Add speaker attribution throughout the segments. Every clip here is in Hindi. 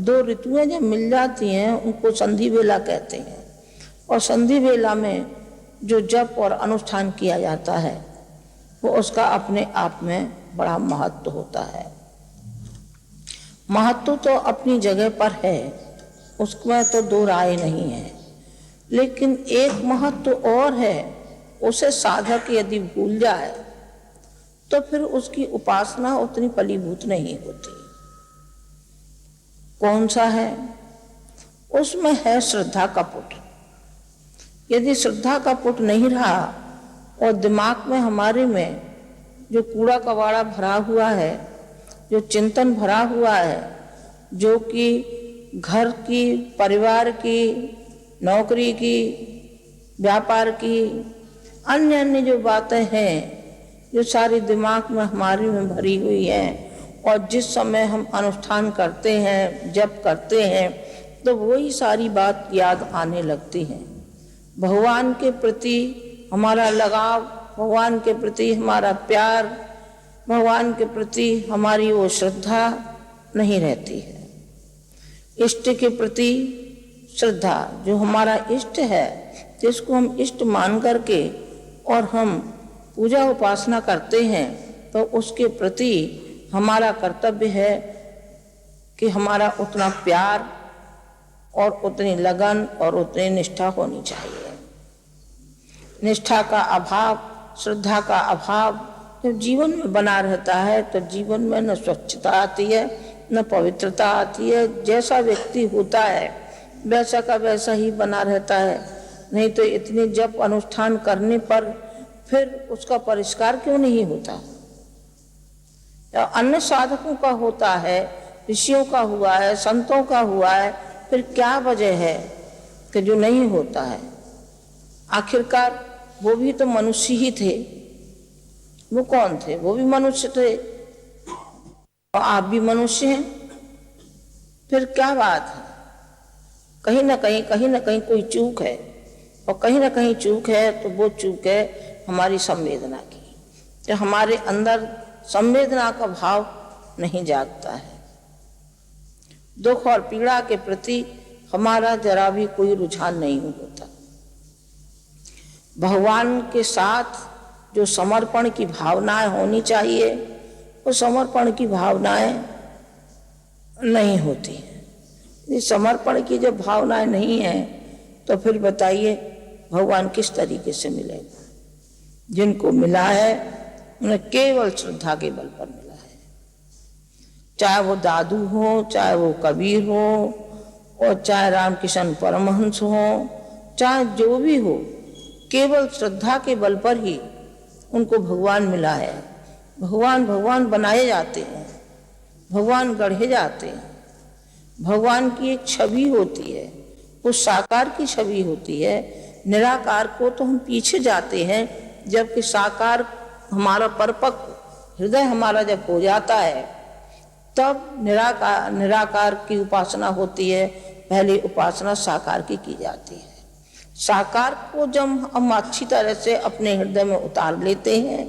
Speaker 1: दो ऋतुएं जब मिल जाती हैं उनको संधि बेला कहते हैं। और संधि बेला में जो जप और अनुष्ठान किया जाता है वो उसका अपने आप में बड़ा महत्व होता है। महत्व तो अपनी जगह पर है, उसमें तो दो राय नहीं है, लेकिन एक महत्व और है, उसे साधक यदि भूल जाए तो फिर उसकी उपासना उतनी फलीभूत नहीं होती। कौन सा है? उसमें है श्रद्धा का पुट। यदि श्रद्धा का पुट नहीं रहा और दिमाग में हमारे में जो कूड़ा कबाड़ा भरा हुआ है, जो चिंतन भरा हुआ है, जो कि घर की, परिवार की, नौकरी की, व्यापार की, अन्य अन्य जो बातें हैं जो सारी दिमाग में हमारी में भरी हुई हैं, और जिस समय हम अनुष्ठान करते हैं, जप करते हैं, तो वही सारी बात याद आने लगती है। भगवान के प्रति हमारा लगाव, भगवान के प्रति हमारा प्यार, भगवान के प्रति हमारी वो श्रद्धा नहीं रहती है। इष्ट के प्रति श्रद्धा, जो हमारा इष्ट है, जिसको हम इष्ट मान करके और हम पूजा उपासना करते हैं, तो उसके प्रति हमारा कर्तव्य है कि हमारा उतना प्यार और उतनी लगन और उतनी निष्ठा होनी चाहिए। निष्ठा का अभाव, श्रद्धा का अभाव जब जीवन में बना रहता है तो जीवन में न स्वच्छता आती है, न पवित्रता आती है। जैसा व्यक्ति होता है वैसा का वैसा ही बना रहता है। नहीं तो इतने जप अनुष्ठान करने पर फिर उसका परिष्कार क्यों नहीं होता? अन्य साधकों का होता है, ऋषियों का हुआ है, संतों का हुआ है, फिर क्या वजह है कि जो नहीं होता है? आखिरकार वो भी तो मनुष्य ही थे। वो कौन थे? वो भी मनुष्य थे और आप भी मनुष्य हैं। फिर क्या बात है? कहीं ना कहीं कोई चूक है, और कहीं ना कहीं चूक है तो वो चूक है हमारी संवेदना की। जो हमारे अंदर संवेदना का भाव नहीं जागता है, दुख और पीड़ा के प्रति हमारा जरा भी कोई रुझान नहीं होता। भगवान के साथ जो समर्पण की भावनाएं होनी चाहिए, वो समर्पण की भावनाएं नहीं होती हैं। समर्पण की जब भावनाएं नहीं है तो फिर बताइए भगवान किस तरीके से मिलेगा? जिनको मिला है उन्हें केवल श्रद्धा के बल पर मिला है। चाहे वो दादू हो, चाहे वो कबीर हो, और चाहे रामकृष्ण परमहंस हो, चाहे जो भी हो, केवल श्रद्धा के बल पर ही उनको भगवान मिला है। भगवान बनाए जाते हैं, भगवान गढ़े जाते हैं। भगवान की एक छवि होती है, वो साकार की छवि होती है। निराकार को तो हम पीछे जाते हैं, जबकि साकार हमारा परिपक्व हृदय हमारा जब हो जाता है तब निराकार की उपासना होती है। पहले उपासना साकार की जाती है। साकार को जब हम अच्छी तरह से अपने हृदय में उतार लेते हैं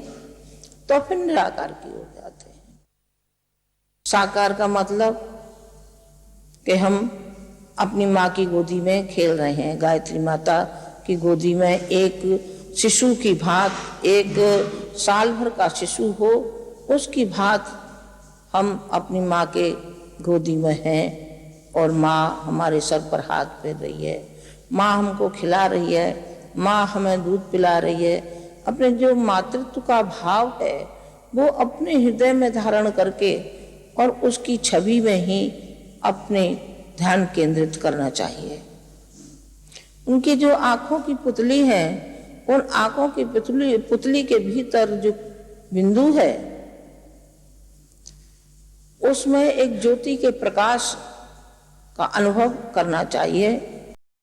Speaker 1: तो फिर निराकार की हो जाते हैं। साकार का मतलब कि हम अपनी माँ की गोदी में खेल रहे हैं, गायत्री माता की गोदी में एक शिशु की भात, एक साल भर का शिशु हो, उसकी भात हम अपनी माँ के गोदी में हैं और माँ हमारे सर पर हाथ फेर रही है, माँ हमको खिला रही है, माँ हमें दूध पिला रही है। अपने जो मातृत्व का भाव है वो अपने हृदय में धारण करके और उसकी छवि में ही अपने ध्यान केंद्रित करना चाहिए। उनकी जो आंखों की पुतली है, उन आंखों की पुतली के भीतर जो बिंदु है उसमें एक ज्योति के प्रकाश का अनुभव करना चाहिए।